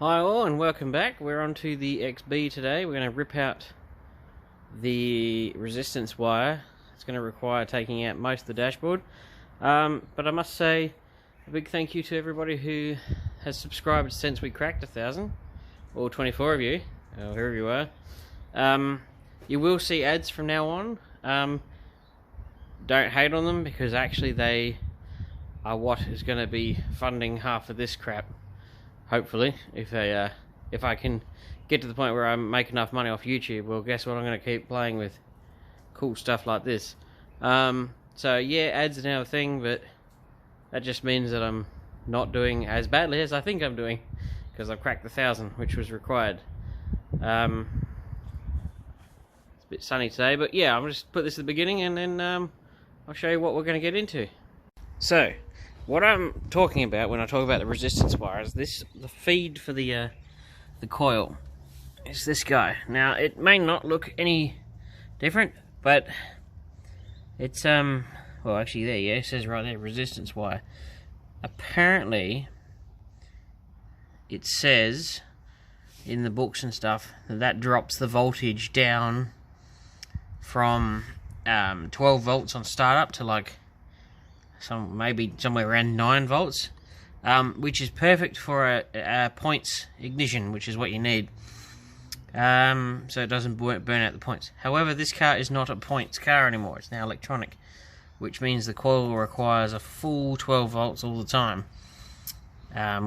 Hi all and welcome back. We're on to the XB today. We're going to rip out the resistance wire. It's going to require taking out most of the dashboard. But I must say a big thank you to everybody who has subscribed since we cracked 1,000. All 24 of you, or whoever you are. You will see ads from now on. Don't hate on them because actually they are what is going to be funding half of this crap. Hopefully, if I can get to the point where I make enough money off YouTube, well, guess what? I'm going to keep playing with cool stuff like this. So yeah, ads are now a thing, but that just means that I'm not doing as badly as I think I'm doing because I've cracked 1,000, which was required. It's a bit sunny today, but yeah, I'll just put this at the beginning and then I'll show you what we're going to get into. So, what I'm talking about when I talk about the resistance wire is the feed for the coil. It's this guy. Now, it may not look any different, but it's, well, actually there, yeah, it says right there, resistance wire. Apparently, it says in the books and stuff that drops the voltage down from 12 volts on startup to like maybe somewhere around 9 volts, which is perfect for a points ignition, which is what you need, so it doesn't burn out the points. However, this car is not a points car anymore. It's now electronic, which means the coil requires a full 12 volts all the time,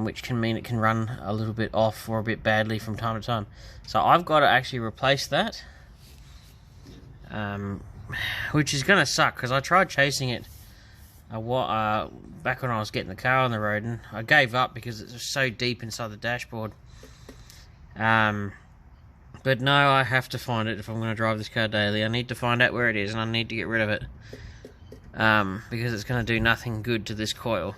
which can mean it can run a little bit off or a bit badly from time to time. So I've got to actually replace that, which is going to suck because I tried chasing it back when I was getting the car on the road, and I gave up because it was so deep inside the dashboard. But no, I have to find it if I'm going to drive this car daily. I need to find out where it is, and I need to get rid of it, because it's going to do nothing good to this coil,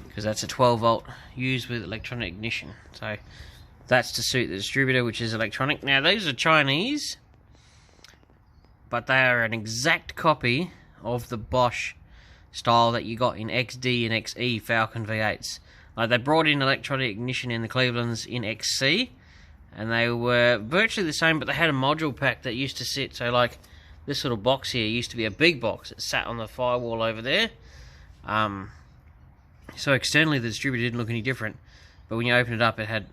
because that's a 12 volt used with electronic ignition. So that's to suit the distributor, which is electronic. Now these are Chinese, but they are an exact copy of the Bosch style that you got in XD and XE Falcon V8s. Like, they brought in electronic ignition in the Clevelands in XC, and they were virtually the same, but they had a module pack that used to sit, so like this little box here used to be a big box. It sat on the firewall over there. So externally the distributor didn't look any different, but when you open it up it had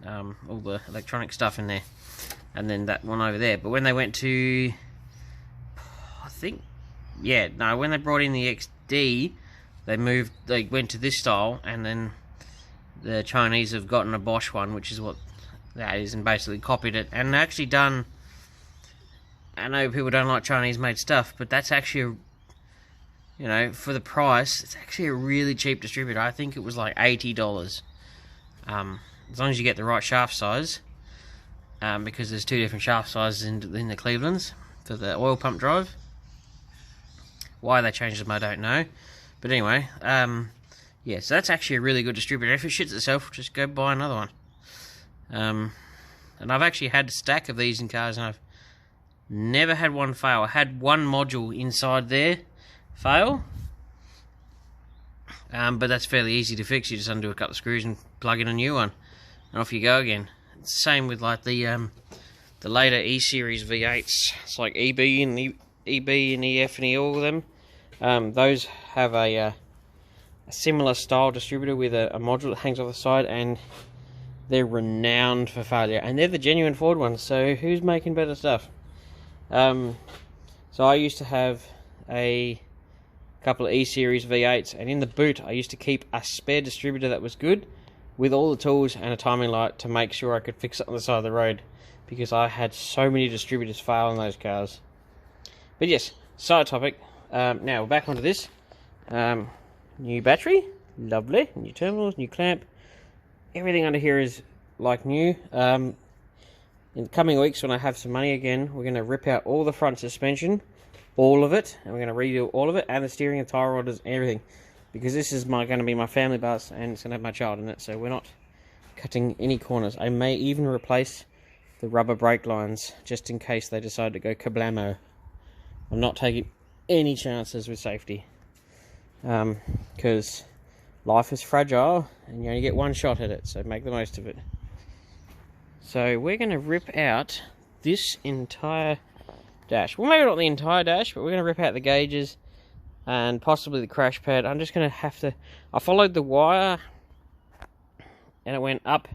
all the electronic stuff in there, and then that one over there. But when they went to, when they brought in the XD, they went to this style, and then the Chinese have gotten a Bosch one, which is what that is, and basically copied it, and actually done, I know people don't like Chinese made stuff, but that's actually, for the price, it's actually a really cheap distributor. I think it was like $80, as long as you get the right shaft size, because there's two different shaft sizes in the Clevelands for the oil pump drive. Why they changed them, I don't know. But anyway, yeah, so that's actually a really good distributor. If it shits itself, just go buy another one. And I've actually had a stack of these in cars, and I've never had one fail. I had one module inside there fail, but that's fairly easy to fix. You just undo a couple of screws and plug in a new one, and off you go again. It's the same with like the later E-Series V8s. It's like EB and EF and E, all of them. Those have a similar style distributor with a module that hangs off the side, and they're renowned for failure, and they're the genuine Ford ones, so who's making better stuff? So I used to have a couple of E-Series V8s, and in the boot I used to keep a spare distributor that was good, with all the tools and a timing light to make sure I could fix it on the side of the road, because I had so many distributors fail in those cars. But yes, side topic. Now we're back onto this. New battery, lovely. New terminals, new clamp. Everything under here is like new. In the coming weeks, when I have some money again, we're going to rip out all the front suspension, all of it, and we're going to redo all of it, and the steering and tire rodders and everything, because this is going to be my family bus, and it's going to have my child in it, so we're not cutting any corners. I may even replace the rubber brake lines, just in case they decide to go kablamo. I'm not taking any chances with safety, because life is fragile and you only get one shot at it, so make the most of it. So we're going to rip out this entire dash. Well, maybe not the entire dash, but we're going to rip out the gauges and possibly the crash pad. I'm just going to have to... I followed the wire and it went up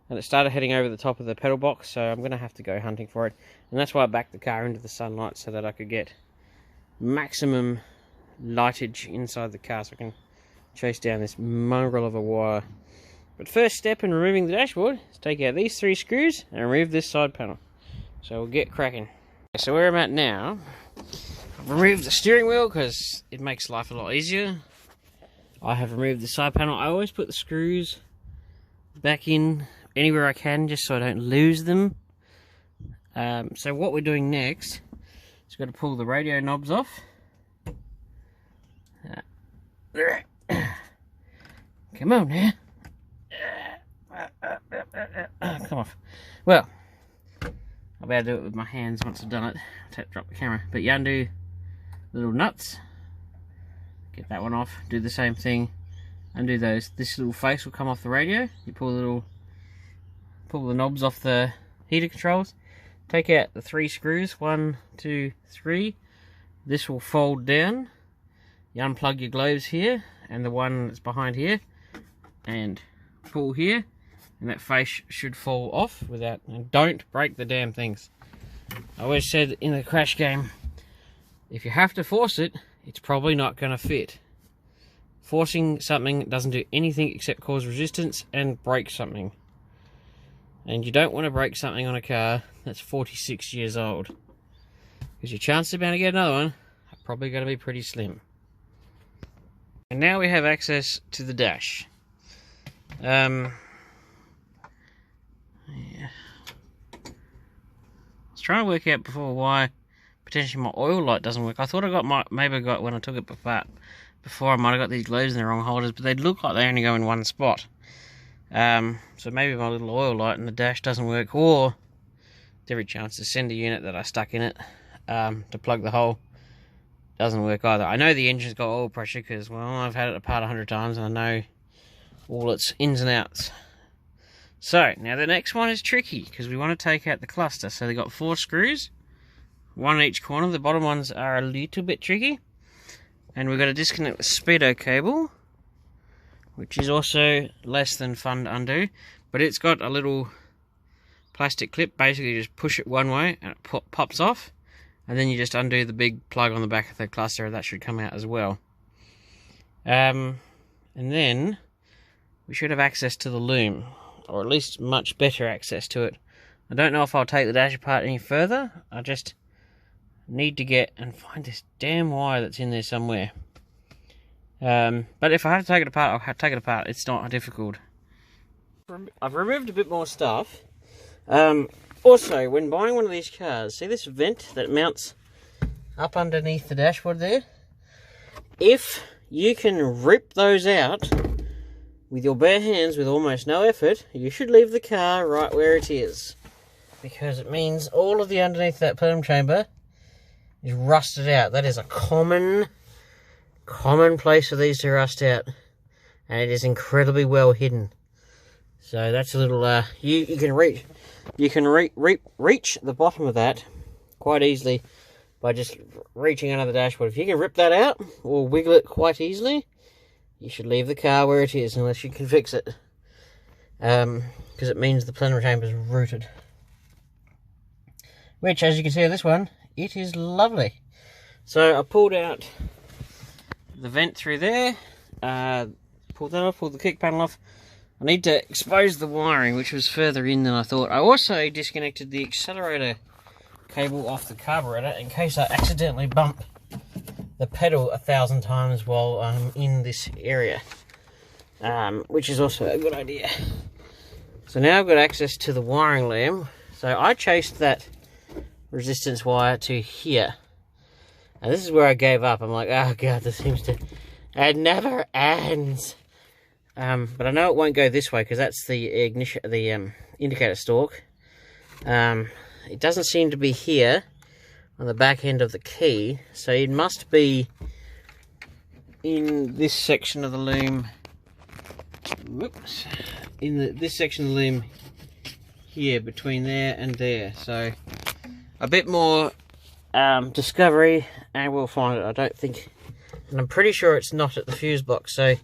and it started heading over the top of the pedal box, so I'm going to have to go hunting for it. And that's why I backed the car into the sunlight, so that I could get maximum lightage inside the car, so I can chase down this mongrel of a wire. But first step in removing the dashboard is take out these 3 screws and remove this side panel. So we'll get cracking. So where I'm at now, I've removed the steering wheel because it makes life a lot easier. I have removed the side panel. I always put the screws back in anywhere I can, just so I don't lose them. So what we're doing next is we've got to pull the radio knobs off. Come on now. Come off. Well, I'll be able to do it with my hands once I've done it. I'll drop the camera. But you undo the little nuts. Get that one off. Do the same thing. Undo those. This little face will come off the radio. You pull the knobs off the heater controls. Take out the 3 screws. 1, 2, 3. This will fold down. You unplug your globes here and the one that's behind here, and pull here, and that face should fall off without. And don't break the damn things. I always said in the crash game, if you have to force it, it's probably not going to fit. Forcing something doesn't do anything except cause resistance and break something. And you don't want to break something on a car that's 46 years old, because your chances of being able to get another one are probably going to be pretty slim. And now we have access to the dash. Yeah. I was trying to work out before why potentially my oil light doesn't work. I thought I got maybe I got when I took it apart before, I might have got these globes in the wrong holders, but they look like they only go in one spot. So maybe my little oil light in the dash doesn't work, or every chance the sender unit that I stuck in it to plug the hole doesn't work either. I know the engine's got oil pressure because, well, I've had it apart 100 times and I know all its ins and outs. So now the next one is tricky because we want to take out the cluster. So they've got 4 screws, 1 in each corner. The bottom ones are a little bit tricky, and we've got to disconnect the speedo cable, which is also less than fun to undo, but it's got a little plastic clip. Basically you just push it one way and it pops off, and then you just undo the big plug on the back of the cluster, and that should come out as well. And then we should have access to the loom, or at least much better access to it. I don't know if I'll take the dash apart any further. I just need to get and find this damn wire that's in there somewhere. But if I have to take it apart, I'll have to take it apart. It's not difficult. I've removed a bit more stuff. Also, when buying one of these cars, see this vent that mounts up underneath the dashboard there? If you can rip those out with your bare hands with almost no effort, you should leave the car right where it is, because it means all of the underneath that plenum chamber is rusted out. That is a common place for these to rust out, and it is incredibly well hidden. So that's a little you can reach the bottom of that quite easily by just reaching under the dashboard. If you can rip that out or wiggle it quite easily, you should leave the car where it is unless you can fix it, because it means the plenum chamber is rooted. Which, as you can see on this one, it is lovely. So I pulled out the vent through there, pulled that off, pulled the kick panel off. I need to expose the wiring, which was further in than I thought. I also disconnected the accelerator cable off the carburetor in case I accidentally bump the pedal 1,000 times while I'm in this area, which is also a good idea. So now I've got access to the wiring loom. So I chased that resistance wire to here, and this is where I gave up. I'm like, oh god, this seems to, it never ends. But I know it won't go this way because that's the ignition, the indicator stalk. It doesn't seem to be here on the back end of the key, so it must be in this section of the loom whoops, in this section of the limb here, between there and there. So a bit more discovery, and we'll find it. I don't think, and I'm pretty sure it's not at the fuse box, so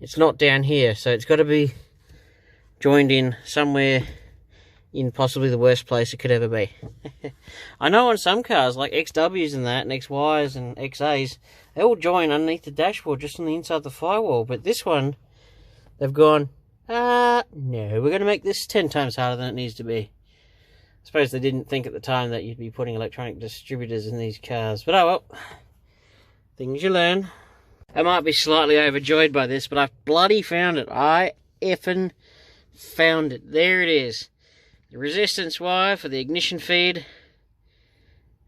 it's not down here, so it's got to be joined in somewhere in possibly the worst place it could ever be. I know on some cars like XWs and that, and XYs and XAs, they all join underneath the dashboard just on the inside of the firewall, but this one they've gone, no, we're going to make this 10 times harder than it needs to be. I suppose they didn't think at the time that you'd be putting electronic distributors in these cars, but oh well, things you learn. I might be slightly overjoyed by this, but I've bloody found it. I effing found it. There it is. The resistance wire for the ignition feed.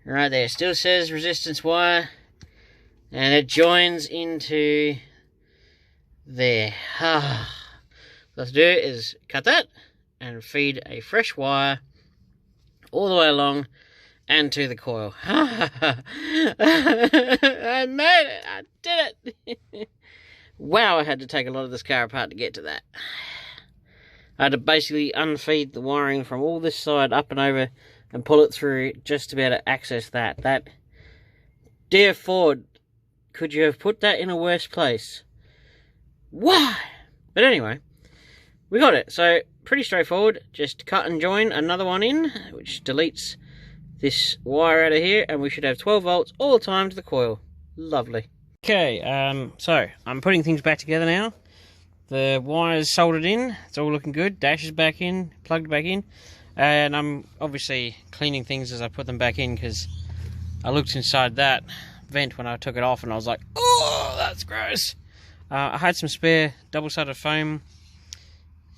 Right there. Still says resistance wire. And it joins into there. What I have to do is cut that and feed a fresh wire all the way along and to the coil. I made it! I did it! Wow, I had to take a lot of this car apart to get to that. I had to basically unfeed the wiring from all this side up and over and pull it through just to be able to access that. Dear Ford, could you have put that in a worse place? Why? But anyway, we got it. So, pretty straightforward. Just cut and join another one in, which deletes this wire out of here, and we should have 12 volts all the time to the coil. Lovely. Okay, so I'm putting things back together now. The wire's soldered in, it's all looking good. Dash is back in, plugged back in, and I'm obviously cleaning things as I put them back in, because I looked inside that vent when I took it off and I was like, oh, that's gross. I had some spare double-sided foam.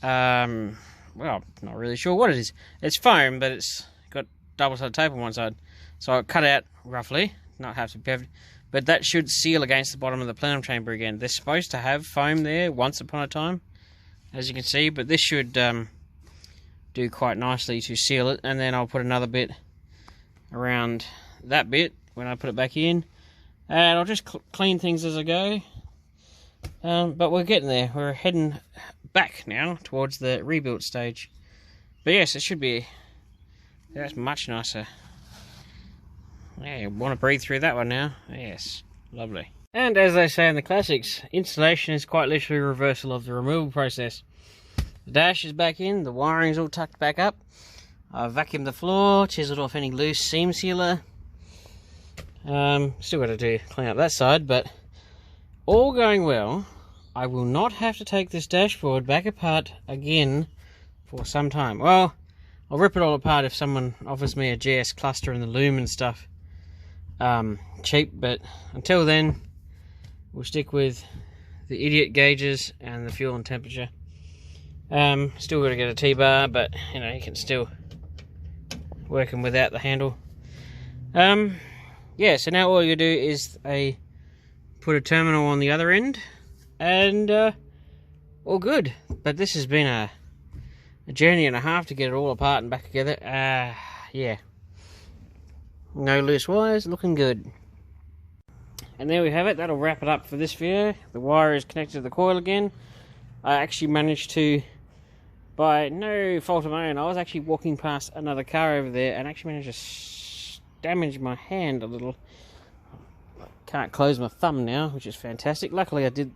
Well, not really sure what it is. It's foam, but it's got double-sided tape on one side. So I cut out roughly, not have to be perfect, but that should seal against the bottom of the plenum chamber again. They're supposed to have foam there once upon a time, as you can see, but this should do quite nicely to seal it. And then I'll put another bit around that bit when I put it back in. And I'll just clean things as I go. But we're getting there. We're heading back now towards the rebuild stage. But yes, it should be, that's much nicer. Yeah, you want to breathe through that one now. Yes, lovely. And as they say in the classics, installation is quite literally a reversal of the removal process. The dash is back in, the wiring's all tucked back up. I've vacuumed the floor, chiseled off any loose seam sealer. Still got to do clean up that side, but all going well. I will not have to take this dashboard back apart again for some time. Well, I'll rip it all apart if someone offers me a GS cluster and the loom and stuff cheap, but until then we'll stick with the idiot gauges and the fuel and temperature. Still got to get a T-bar, but you know, you can still working without the handle. Yeah, so now all you do is put a terminal on the other end, and all good. But this has been a journey and a half to get it all apart and back together. Yeah, no loose wires, looking good. And there we have it. That'll wrap it up for this video. The wire is connected to the coil again. I actually managed to, by no fault of my own, I was actually walking past another car over there and actually managed to damage my hand a little. Can't close my thumb now, which is fantastic. Luckily I did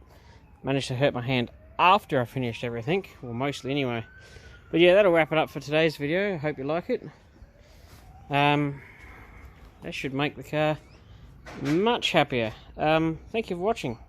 manage to hurt my hand after I finished everything, well, mostly anyway. But yeah, that'll wrap it up for today's video. Hope you like it. That should make the car much happier. Thank you for watching.